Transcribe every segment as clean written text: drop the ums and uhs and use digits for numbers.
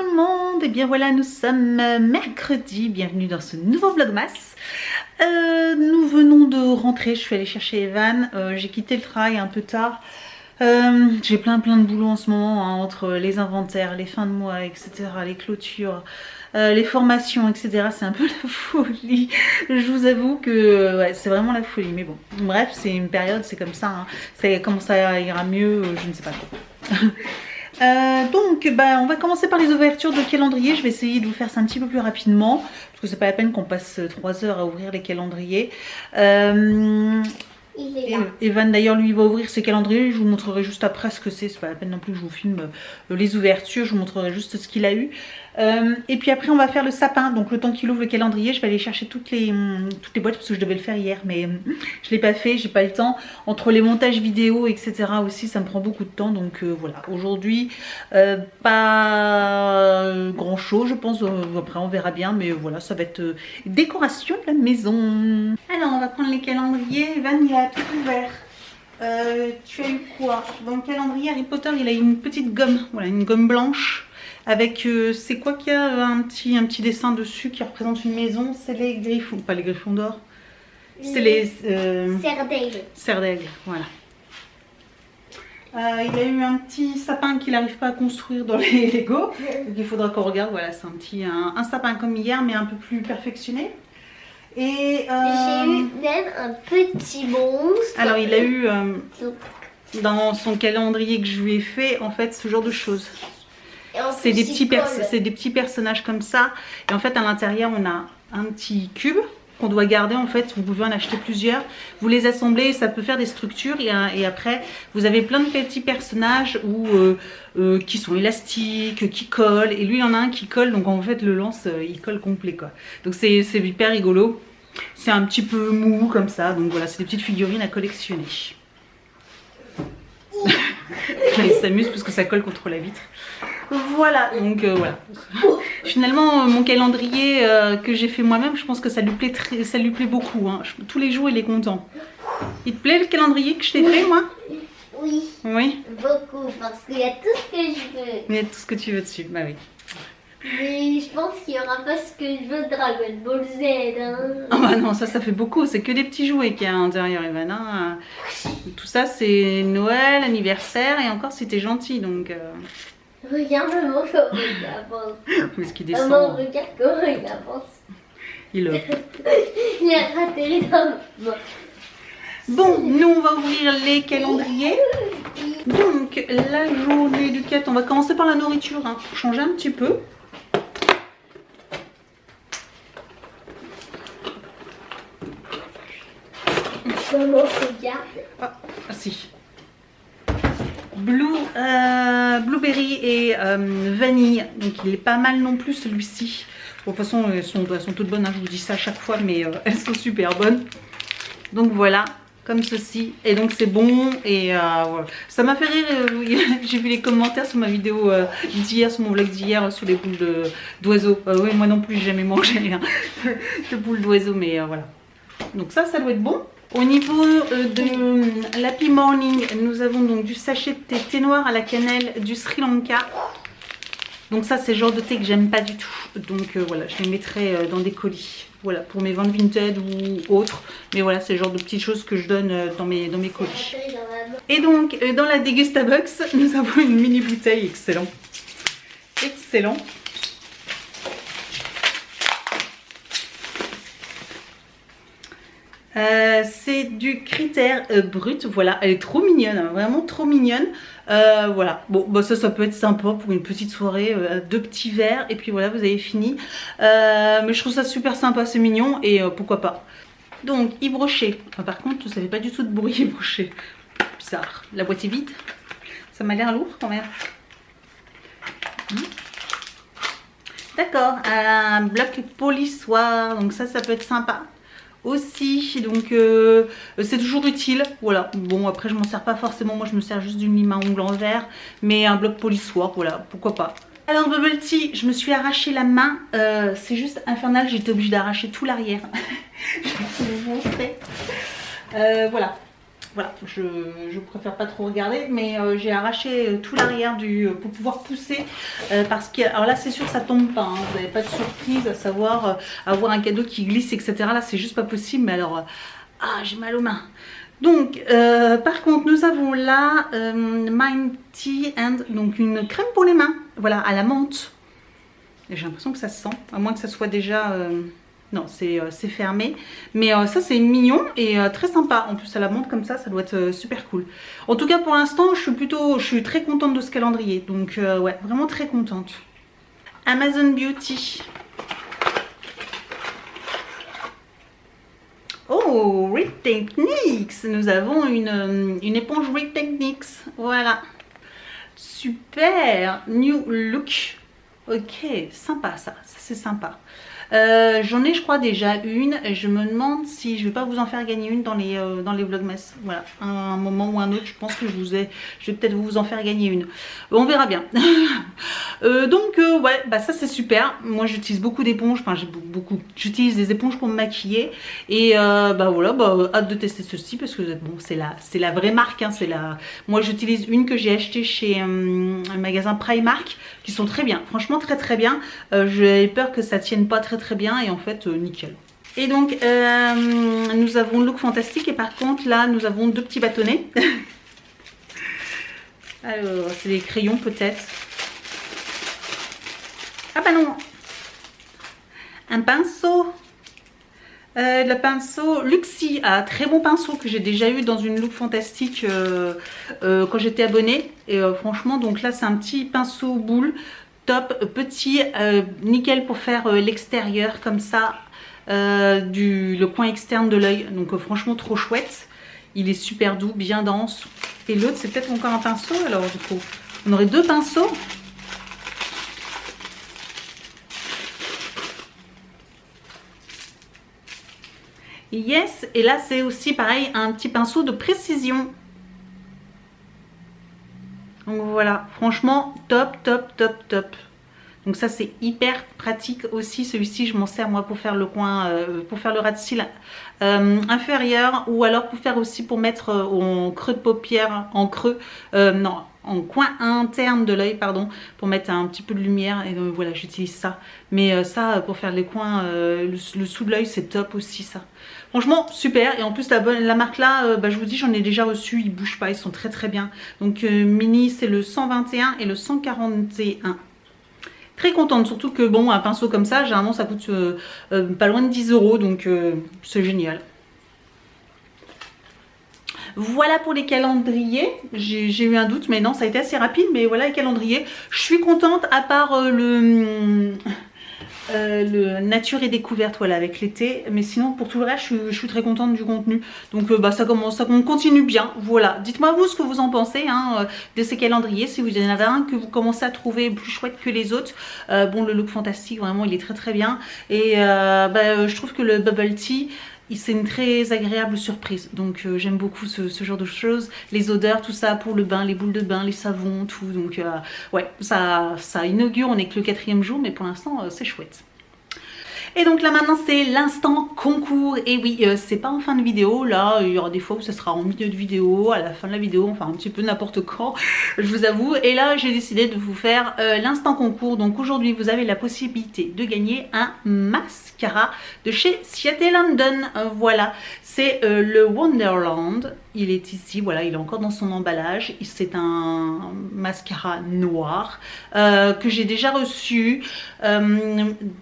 tout le monde, et bien voilà, nous sommes mercredi, bienvenue dans ce nouveau vlogmas. Nous venons de rentrer, je suis allée chercher Evan, j'ai quitté le travail un peu tard. J'ai plein de boulot en ce moment, hein, entre les inventaires, les fins de mois, etc., les clôtures, les formations, etc. C'est un peu la folie. Je vous avoue que ouais, c'est vraiment la folie, mais bon, bref, c'est une période, c'est comme ça, hein. Comment ça ira mieux, je ne sais pas trop. Donc on va commencer par les ouvertures de calendrier. Je vais essayer de vous faire ça un petit peu plus rapidement parce que c'est pas la peine qu'on passe 3 heures à ouvrir les calendriers. Il est là. Evan d'ailleurs lui va ouvrir ses calendriers. Je vous montrerai juste après ce que c'est pas la peine non plus que je vous filme les ouvertures. Je vous montrerai juste ce qu'il a eu. Et puis après on va faire le sapin. Donc le temps qu'il ouvre le calendrier, je vais aller chercher toutes les boîtes parce que je devais le faire hier mais je l'ai pas fait, j'ai pas le temps. Entre les montages vidéo etc aussi ça me prend beaucoup de temps. Donc voilà, aujourd'hui pas grand chose je pense. Après on verra bien, mais voilà, ça va être décoration de la maison. Alors on va prendre les calendriers. Evan il a tout ouvert. Tu as eu quoi dans le calendrier Harry Potter? Il a eu une petite gomme, voilà, une gomme blanche avec c'est quoi qu'il y a un petit dessin dessus qui représente une maison. C'est les griffons, pas les griffons d'or, c'est les serres d'aigle, voilà. Il a eu un petit sapin qu'il n'arrive pas à construire dans les Lego, donc il faudra qu'on regarde. Voilà, c'est un sapin comme hier mais un peu plus perfectionné. Et j'ai eu même un petit monstre. Alors il a eu dans son calendrier que je lui ai fait en fait ce genre de choses. C'est des petits personnages comme ça. Et en fait à l'intérieur on a un petit cube qu'on doit garder. En fait vous pouvez en acheter plusieurs, vous les assemblez, ça peut faire des structures et après vous avez plein de petits personnages qui sont élastiques, qui collent. Et lui il y en a un qui colle, donc en fait le lance il colle complet quoi. Donc c'est hyper rigolo. C'est un petit peu mou comme ça, donc voilà, c'est des petites figurines à collectionner. Il s'amuse parce que ça colle contre la vitre. Voilà, donc voilà. Finalement, mon calendrier que j'ai fait moi-même, je pense que ça lui plaît beaucoup. Hein. Tous les jours, il est content. Il te plaît le calendrier que je t'ai fait, moi? Oui. Oui. Beaucoup, parce qu'il y a tout ce que je veux. Il y a tout ce que tu veux dessus, bah oui. Mais je pense qu'il n'y aura pas ce que je veux de Dragon Ball Z. Hein. Ah bah non, ça fait beaucoup. C'est que des petits jouets qu'il y a à l'intérieur, Evan. Hein. Tout ça, c'est Noël, anniversaire et encore si t'es gentil, donc... Regarde maman comment il avance. Mais ce qui descend... Maman, regarde comment il avance. Il a raté les hommes. Bon, nous on va ouvrir les calendriers. Donc la journée du 4, on va commencer par la nourriture, hein, pour changer un petit peu. Maman, regarde. Ah si. Blueberry et vanille. Donc il est pas mal non plus celui-ci. Bon, de toute façon elles sont toutes bonnes, hein, je vous dis ça à chaque fois, mais elles sont super bonnes. Donc voilà, comme ceci. Et donc c'est bon. Et voilà. Ça m'a fait rire. J'ai vu les commentaires sur ma vidéo d'hier, sur mon vlog d'hier, sur les boules d'oiseaux. Oui, moi non plus j'ai jamais mangé hein, de boules d'oiseaux, mais voilà. Donc ça doit être bon. Au niveau de l'Happy Morning, nous avons donc du sachet de thé noir à la cannelle du Sri Lanka. Donc ça c'est le genre de thé que j'aime pas du tout. Donc voilà, je les mettrai dans des colis. Voilà, pour mes ventes vintage ou autres. Mais voilà, c'est le genre de petites choses que je donne dans mes colis. Et donc dans la Degustabox, nous avons une mini bouteille. Excellent. Excellent. C'est du Critère brut, voilà, elle est trop mignonne, hein, vraiment trop mignonne. Voilà, bon, bah ça peut être sympa pour une petite soirée, 2 petits verres et puis voilà, vous avez fini. Mais je trouve ça super sympa, c'est mignon et pourquoi pas. Donc Yves Rocher, par contre ça fait pas du tout de bruit Yves Rocher, bizarre. La boîte est vide, ça m'a l'air lourd quand même. D'accord, un bloc polissoir, donc ça peut être sympa aussi, donc c'est toujours utile. Voilà, bon après je m'en sers pas forcément, moi je me sers juste d'une lime à ongles en verre, mais un bloc polissoir, voilà, pourquoi pas. Alors Bubble Tea, je me suis arraché la main, c'est juste infernal, j'étais obligée d'arracher tout l'arrière. Je vais vous montrer. Voilà, voilà, je préfère pas trop regarder, mais j'ai arraché tout l'arrière pour pouvoir pousser parce que, alors là c'est sûr ça tombe pas, hein, vous n'avez pas de surprise à savoir avoir un cadeau qui glisse, etc. Là c'est juste pas possible, mais alors, ah j'ai mal aux mains. Donc, par contre, nous avons là Mind Tea and, donc une crème pour les mains, voilà, à la menthe. J'ai l'impression que ça se sent, à moins que ça soit déjà... non, c'est fermé. Mais ça, c'est mignon et très sympa. En plus, à la menthe comme ça doit être super cool. En tout cas, pour l'instant, je suis très contente de ce calendrier. Donc, ouais, vraiment très contente. Amazon Beauty. Oh, Reed Techniques. Nous avons une éponge Reed Techniques. Voilà. Super. New look. Ok, sympa ça. Ça, c'est sympa. J'en ai je crois déjà une. Je me demande si je vais pas vous en faire gagner une dans les vlogmas. Voilà, un moment ou un autre, je pense que je vais peut-être vous en faire gagner une. On verra bien. Donc ouais, bah ça c'est super. Moi j'utilise beaucoup d'éponges, enfin j'utilise des éponges pour me maquiller. Et bah voilà, bah, hâte de tester ceci parce que bon c'est la vraie marque, hein, moi j'utilise une que j'ai achetée chez un magasin Primark, qui sont très bien, franchement très bien. J'avais peur que ça tienne pas très bien et en fait nickel. Et donc nous avons le look fantastique et par contre là nous avons deux petits bâtonnets. Alors c'est des crayons peut-être. Ah bah non, un pinceau. Le pinceau Luxie, très bon pinceau que j'ai déjà eu dans une look fantastique quand j'étais abonnée. Et franchement, donc là c'est un petit pinceau boule, top, petit, nickel pour faire l'extérieur comme ça, le coin externe de l'œil. Donc franchement trop chouette. Il est super doux, bien dense. Et l'autre c'est peut-être encore un pinceau alors du coup. On aurait deux pinceaux. Yes, et là c'est aussi pareil, un petit pinceau de précision. Donc voilà, franchement top. Donc ça c'est hyper pratique aussi. Celui-ci je m'en sers moi pour faire le coin, pour faire le ras de cils inférieur, ou alors pour faire aussi pour mettre en creux de paupière, en creux, non, en coin interne de l'œil, pardon, pour mettre un petit peu de lumière. Et donc voilà, j'utilise ça. Mais ça pour faire les coins, le sous de l'œil, c'est top aussi ça. Franchement super. Et en plus la marque là, bah, je vous dis, j'en ai déjà reçu, ils bougent pas, ils sont très bien. Donc mini c'est le 121 et le 141. Très contente, surtout que bon, un pinceau comme ça, généralement ça coûte pas loin de 10 €, donc c'est génial. Voilà pour les calendriers. J'ai eu un doute, mais non, ça a été assez rapide, mais voilà les calendriers. Je suis contente, à part le nature et découverte, voilà, avec l'été, mais sinon pour tout le reste je suis très contente du contenu. Donc bah ça continue bien. Voilà, dites-moi vous ce que vous en pensez hein, de ces calendriers, si vous en avez un que vous commencez à trouver plus chouette que les autres. Bon, le look fantastique vraiment il est très bien, et bah, je trouve que le bubble tea c'est une très agréable surprise, donc j'aime beaucoup ce genre de choses, les odeurs, tout ça pour le bain, les boules de bain, les savons, tout. Donc ouais, ça inaugure, on n'est que le 4e jour, mais pour l'instant c'est chouette. Et donc là maintenant c'est l'instant concours. Et oui, c'est pas en fin de vidéo, là il y aura des fois où ça sera en milieu de vidéo, à la fin de la vidéo, enfin un petit peu n'importe quand, je vous avoue. Et là j'ai décidé de vous faire l'instant concours. Donc aujourd'hui vous avez la possibilité de gagner un mascara de chez Ciate London. Voilà, c'est le Wonderland. Il est ici, voilà, il est encore dans son emballage. C'est un mascara noir que j'ai déjà reçu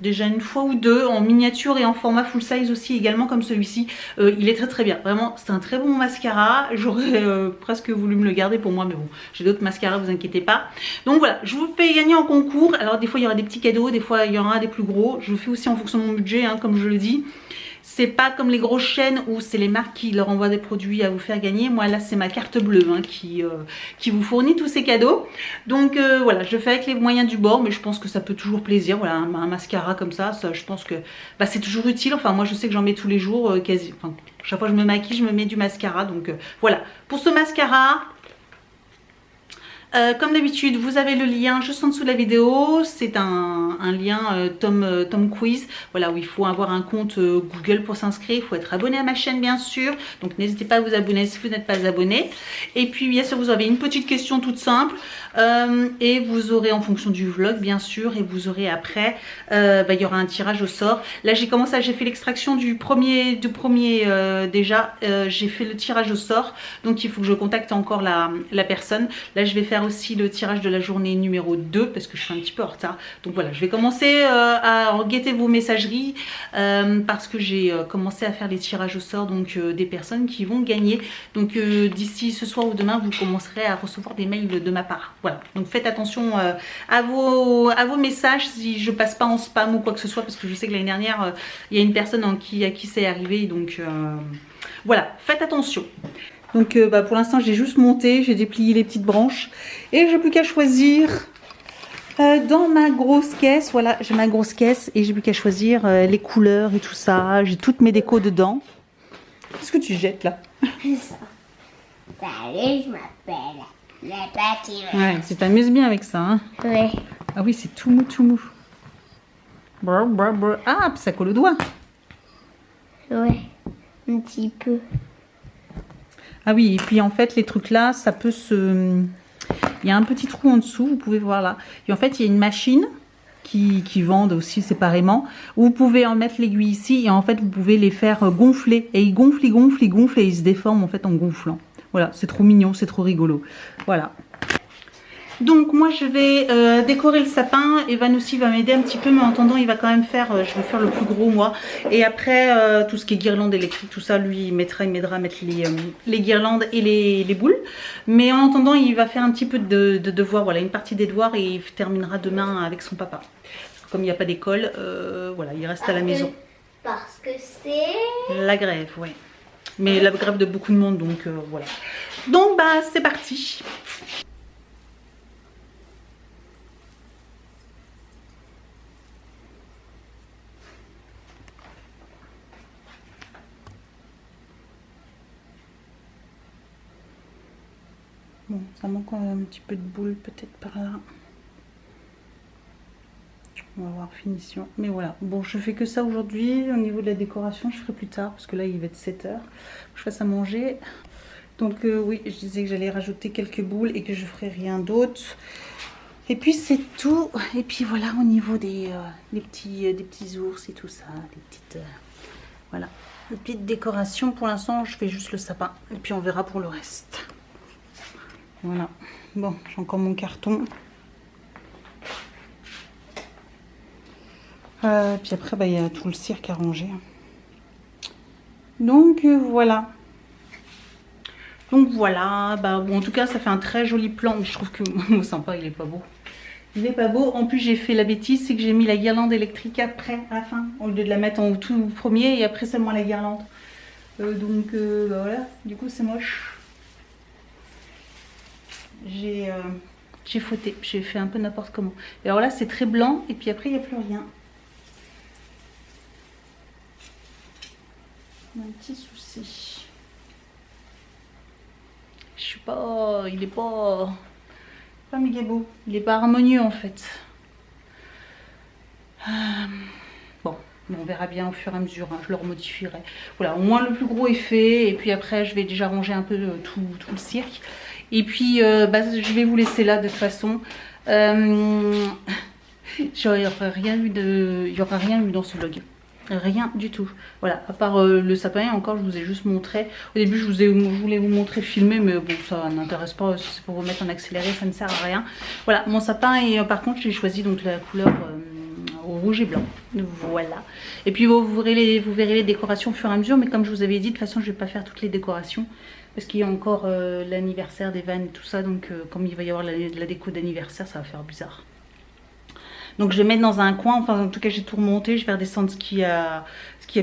déjà une fois ou deux, en miniature et en format full size aussi, également comme celui-ci. Il est très bien, vraiment c'est un très bon mascara. J'aurais presque voulu me le garder pour moi, mais bon, j'ai d'autres mascaras, vous inquiétez pas. Donc voilà, je vous fais gagner en concours. Alors des fois il y aura des petits cadeaux, des fois il y en aura des plus gros. Je fais aussi en fonction de mon budget, hein, comme je le dis. C'est pas comme les grosses chaînes où c'est les marques qui leur envoient des produits à vous faire gagner. Moi là c'est ma carte bleue hein, qui vous fournit tous ces cadeaux. Donc voilà, je fais avec les moyens du bord, mais je pense que ça peut toujours plaisir. Voilà, un mascara comme ça je pense que bah, c'est toujours utile. Enfin moi je sais que j'en mets tous les jours quasi. Enfin, chaque fois que je me maquille je me mets du mascara. Donc voilà, pour ce mascara Comme d'habitude, vous avez le lien juste en dessous de la vidéo. C'est un lien Tom Quiz, voilà, où il faut avoir un compte Google pour s'inscrire. Il faut être abonné à ma chaîne, bien sûr. Donc n'hésitez pas à vous abonner si vous n'êtes pas abonné. Et puis bien sûr, vous avez une petite question toute simple. Et vous aurez en fonction du vlog, bien sûr. Et vous aurez après, il y aura un tirage au sort. Là, j'ai fait l'extraction du premier déjà. J'ai fait le tirage au sort. Donc il faut que je contacte encore la personne. Là, je vais faire aussi le tirage de la journée numéro 2 parce que je suis un petit peu en retard. Donc voilà, je vais commencer à guetter vos messageries parce que j'ai commencé à faire les tirages au sort donc des personnes qui vont gagner. Donc d'ici ce soir ou demain, vous commencerez à recevoir des mails de ma part. Voilà, donc faites attention à vos messages si je passe pas en spam ou quoi que ce soit parce que je sais que l'année dernière, il y a une personne à qui c'est arrivé. Donc voilà, faites attention. Donc pour l'instant j'ai juste monté, j'ai déplié les petites branches et j'ai plus qu'à choisir dans ma grosse caisse. Voilà, j'ai ma grosse caisse et j'ai plus qu'à choisir les couleurs et tout ça. J'ai toutes mes décos dedans. Qu'est-ce que tu jettes là? Salut, je m'appelle le petit. Ouais, tu t'amuses bien avec ça, hein? Ouais. Ah oui, c'est tout mou, tout mou. Brr, brr, brr. Ah, ça colle au doigt. Ouais, un petit peu. Ah oui, et puis en fait, les trucs là, ça peut se... Il y a un petit trou en dessous, vous pouvez voir là. Et en fait, il y a une machine qui vendent aussi séparément. Vous pouvez en mettre l'aiguille ici et en fait, vous pouvez les faire gonfler. Et ils gonflent, ils gonflent, ils gonflent et ils se déforment en fait en gonflant. Voilà, c'est trop mignon, c'est trop rigolo. Voilà. Donc moi je vais décorer le sapin. Evan aussi va m'aider un petit peu, mais en attendant il va quand même faire, je vais faire le plus gros moi. Et après tout ce qui est guirlande électrique, tout ça, lui il m'aidera à mettre les guirlandes et les boules. Mais en attendant il va faire un petit peu de devoirs, voilà, une partie des devoirs et il terminera demain avec son papa. Comme il n'y a pas d'école, voilà, il reste à la maison. Parce que c'est... La grève, ouais. Mais la grève de beaucoup de monde, donc voilà. Donc bah c'est parti. Bon, ça manque un petit peu de boule peut-être par là. On va voir finition. Mais voilà, bon je fais que ça aujourd'hui. Au niveau de la décoration, je ferai plus tard parce que là il va être 7 h. Je fasse à manger. Donc oui, je disais que j'allais rajouter quelques boules et que je ferai rien d'autre. Et puis c'est tout. Et puis voilà, au niveau des petits ours et tout ça, des petites... voilà, une petite décoration. Pour l'instant, je fais juste le sapin. Et puis on verra pour le reste. Voilà, bon, j'ai encore mon carton. Puis après, il y a tout le cirque à ranger. Donc voilà. Donc voilà, bon, en tout cas, ça fait un très joli plan. Mais je trouve que mon sympa, il est pas beau. Il est pas beau. En plus, j'ai fait la bêtise, c'est que j'ai mis la guirlande électrique après, à la fin, au lieu de la mettre en tout premier et après seulement la guirlande. Donc voilà, du coup, c'est moche. J'ai fauté, j'ai fait un peu n'importe comment. Et alors là c'est très blanc et puis après il n'y a plus rien. Un petit souci. Je suis pas... il est pas méga beau. Il est pas harmonieux en fait. Bon, on verra bien au fur et à mesure, hein, je le remodifierai. Voilà, au moins le plus gros est fait et puis après je vais déjà ranger un peu tout le cirque. Et puis je vais vous laisser là de toute façon. Il n'y aura rien eu dans ce vlog. Rien du tout. Voilà, à part le sapin, encore je vous ai juste montré. Au début je voulais vous montrer filmer, mais bon ça n'intéresse pas, si c'est pour vous mettre en accéléré, ça ne sert à rien. Voilà, mon sapin et par contre j'ai choisi donc la couleur rouge et blanc. Voilà. Et puis vous verrez les décorations au fur et à mesure, mais comme je vous avais dit, de toute façon je vais pas faire toutes les décorations. Parce qu'il y a encore l'anniversaire d'Evan et tout ça, donc comme il va y avoir la déco d'anniversaire, ça va faire bizarre. Donc je vais mettre dans un coin, enfin en tout cas j'ai tout remonté, je vais redescendre ce qui a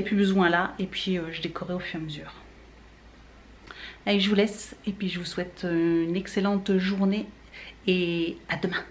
plus besoin là, et puis je décorerai au fur et à mesure. Allez, je vous laisse, et puis je vous souhaite une excellente journée, et à demain.